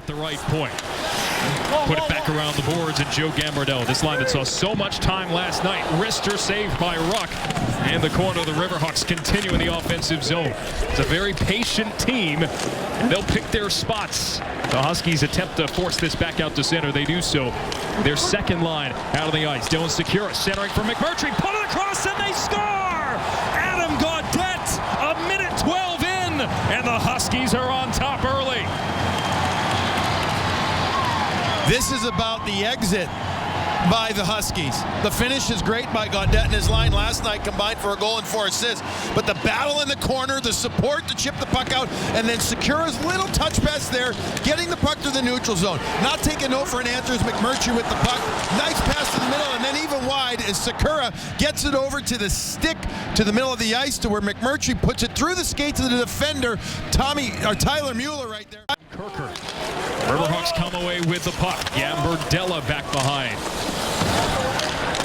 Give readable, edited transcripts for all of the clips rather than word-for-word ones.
the right point. Put it back around the boards, and Joe Gambardella, this line that saw so much time last night. Wrister saved by Ruck. And the corner of the Riverhawks continue in the offensive zone. It's a very patient team, and they'll pick their spots. The Huskies attempt to force this back out to center. They do so. Their second line out of the ice. Dylan Secura centering for McMurtry. Put it across, and they score! Adam Gaudette, a minute 12 in, and the Huskies are on top early. This is about the exit by the Huskies. The finish is great by Gaudette and his line last night, combined for a goal and 4 assists. But the battle in the corner, the support to chip the puck out, and then Secura's little touch pass there, getting the puck to the neutral zone. Not taking no for an answer is McMurtry with the puck. Nice pass to the middle, and then even wide as Secura gets it over to the stick to the middle of the ice to where McMurtry puts it through the skates of the defender, Tyler Mueller right there. Kirker. Riverhawks come away with the puck. Gambardella back behind.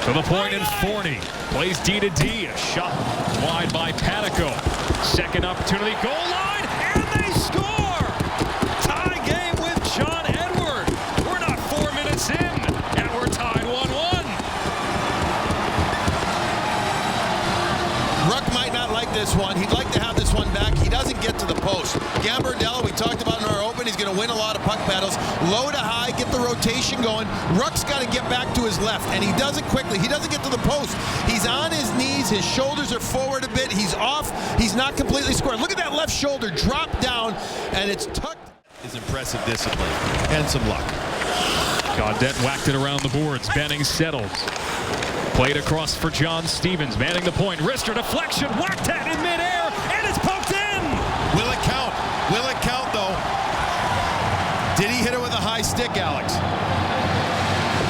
To the point, and Forney plays D to D. A shot wide by Panico. Second opportunity, goal line, and they score! Tie game with John Edward. We're not 4 minutes in, and we're tied 1-1. Ruck might not like this one. He'd like to have this one back. He doesn't get to the post. Gambardella, we talked about in our open, he's going to win a lot of puck battles. Low to high, get the rotation going. Ruck's got to get back to his left, and he does it quickly. He doesn't get to the post. He's on his knees. His shoulders are forward a bit. He's off. He's not completely square. Look at that left shoulder drop down, and it's tucked. His impressive discipline and some luck. Gaudette whacked it around the boards. Benning settles. Played across for John Stevens, manning the point. Wrister deflection, whacked at in midair, and it's poked in. Will it count? Will it count, though? Did he hit it with a high stick, Alex?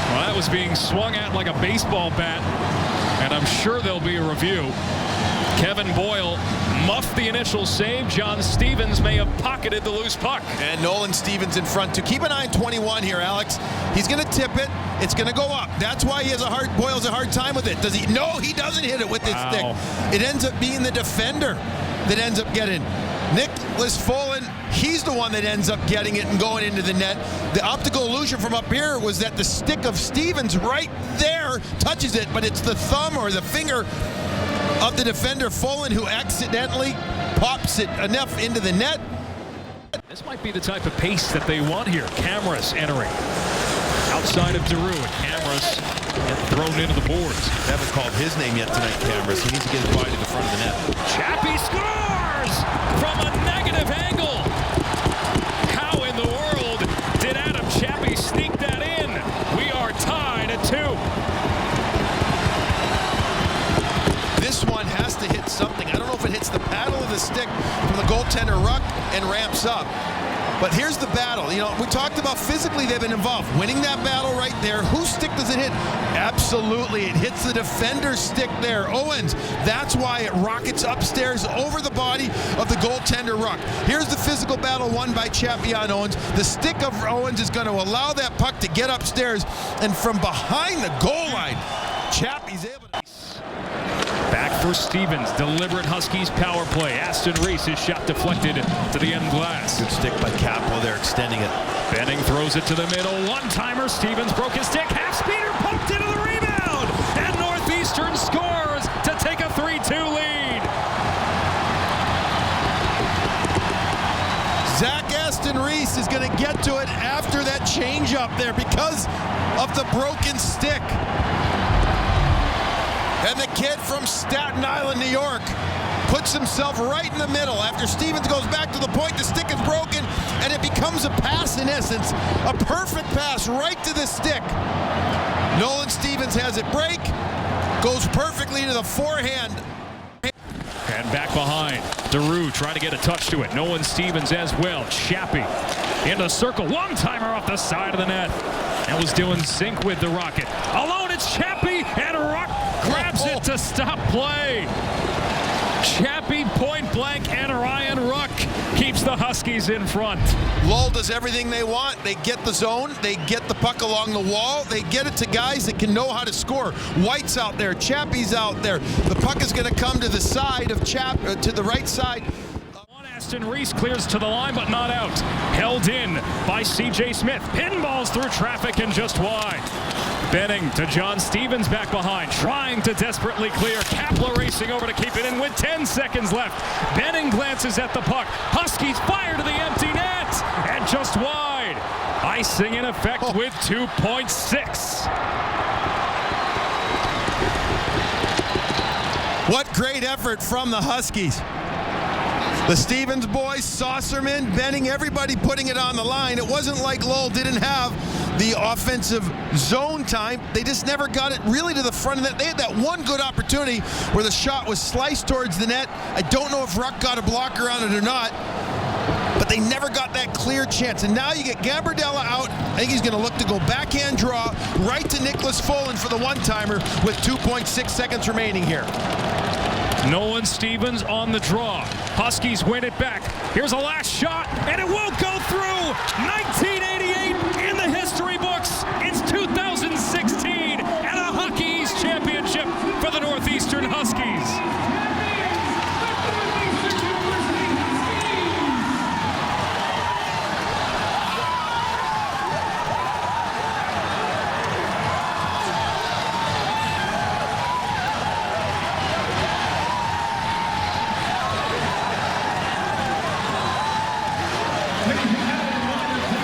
Well, that was being swung at like a baseball bat, and I'm sure there'll be a review. Kevin Boyle muffed the initial save. John Stevens may have pocketed the loose puck. And Nolan Stevens in front, too. Keep an eye on 21 here, Alex. He's going to tip it. It's going to go up. That's why Boyle's a hard time with it. Does he? No, he doesn't hit it with his stick. It ends up being the defender that ends up getting. Nicholas Folan, he's the one that ends up getting it and going into the net. The optical illusion from up here was that the stick of Stevens right there touches it, but it's the thumb or the finger of the defender, Folan, who accidentally pops it enough into the net. This might be the type of pace that they want here. Cameras entering. Outside of Daru, and Cameras thrown into the boards. Haven't called his name yet tonight, Cameras. He needs to get his body to the front of the net. Chappie scores from a negative angle. How in the world did Adam Chappie sneak that in? We are tied at 2. This one has to hit something. I don't know if it hits the paddle of the stick from the goaltender Ruck and ramps up. But here's the battle. You know, we talked about physically they've been involved. Winning that battle right there. Whose stick does it hit? Absolutely. It hits the defender's stick there. Owens. That's why it rockets upstairs over the body of the goaltender Ruck. Here's the physical battle won by Chappie on Owens. The stick of Owens is going to allow that puck to get upstairs. And from behind the goal line, Chappie's able to... Back for Stevens. Deliberate Huskies power play. Aston Reese, his shot deflected to the end glass. Good stick by Capo there, extending it. Benning throws it to the middle. One-timer. Stevens broke his stick. Half-speeder poked into the rebound. And Northeastern scores to take a 3-2 lead. Zach Aston Reese is going to get to it after that change-up there because of the broken stick. And the kid from Staten Island, New York, puts himself right in the middle. After Stevens goes back to the point, the stick is broken, and it becomes a pass in essence. A perfect pass right to the stick. Nolan Stevens has it break, goes perfectly to the forehand. And back behind. Daru trying to get a touch to it. Nolan Stevens as well. Chappie into the circle. One-timer off the side of the net. That was doing sync with the Rocket. Alone, it's Chappie, and Ruck grabs it to stop play. Chappie point blank, and Ryan Ruck keeps the Huskies in front. Lowell does everything they want. They get the zone. They get the puck along the wall. They get it to guys that can know how to score. White's out there. Chappie's out there. The puck is going to come to the side of to the right side. Austin Reese clears to the line, but not out. Held in by C.J. Smith. Pinballs through traffic and just wide. Benning to John Stevens back behind, trying to desperately clear. Kapler racing over to keep it in with 10 seconds left. Benning glances at the puck. Huskies fire to the empty net and just wide. Icing in effect with 2.6. What great effort from the Huskies. The Stevens boys, Saucerman, Benning, everybody putting it on the line. It wasn't like Lowell didn't have the offensive zone time. They just never got it really to the front of the net. They had that one good opportunity where the shot was sliced towards the net. I don't know if Ruck got a blocker on it or not, but they never got that clear chance. And now you get Gambardella out. I think he's going to look to go backhand draw right to Nicholas Folan for the one-timer with 2.6 seconds remaining here. Nolan Stevens on the draw. Huskies win it back. Here's a last shot, and it won't go through. 1988 in the history books. It's 2016 and a Hockey East championship for the Northeastern Huskies.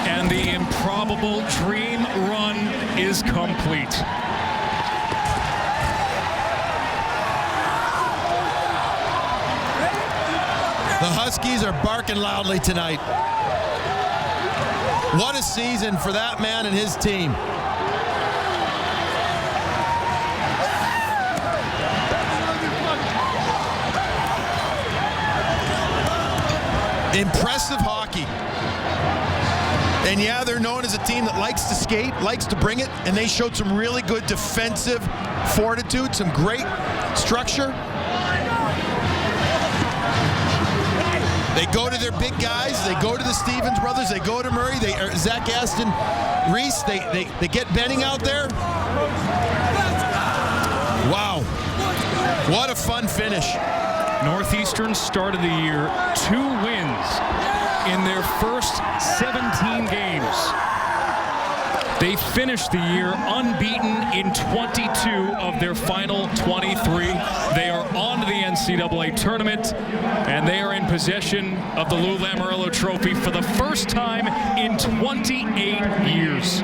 And the improbable dream run is complete. The Huskies are barking loudly tonight. What a season for that man and his team. Impressive hockey. And yeah, they're known as a team that likes to skate, likes to bring it, and they showed some really good defensive fortitude, some great structure. They go to their big guys. They go to the Stevens brothers. They go to Murray. Zach Aston, Reese. They get Benning out there. Wow. What a fun finish. Northeastern started the year 2 wins in their first 17 games. They finished the year unbeaten in 22 of their final 23. They are on to the NCAA tournament, and they are in possession of the Lou Lamoriello Trophy for the first time in 28 years.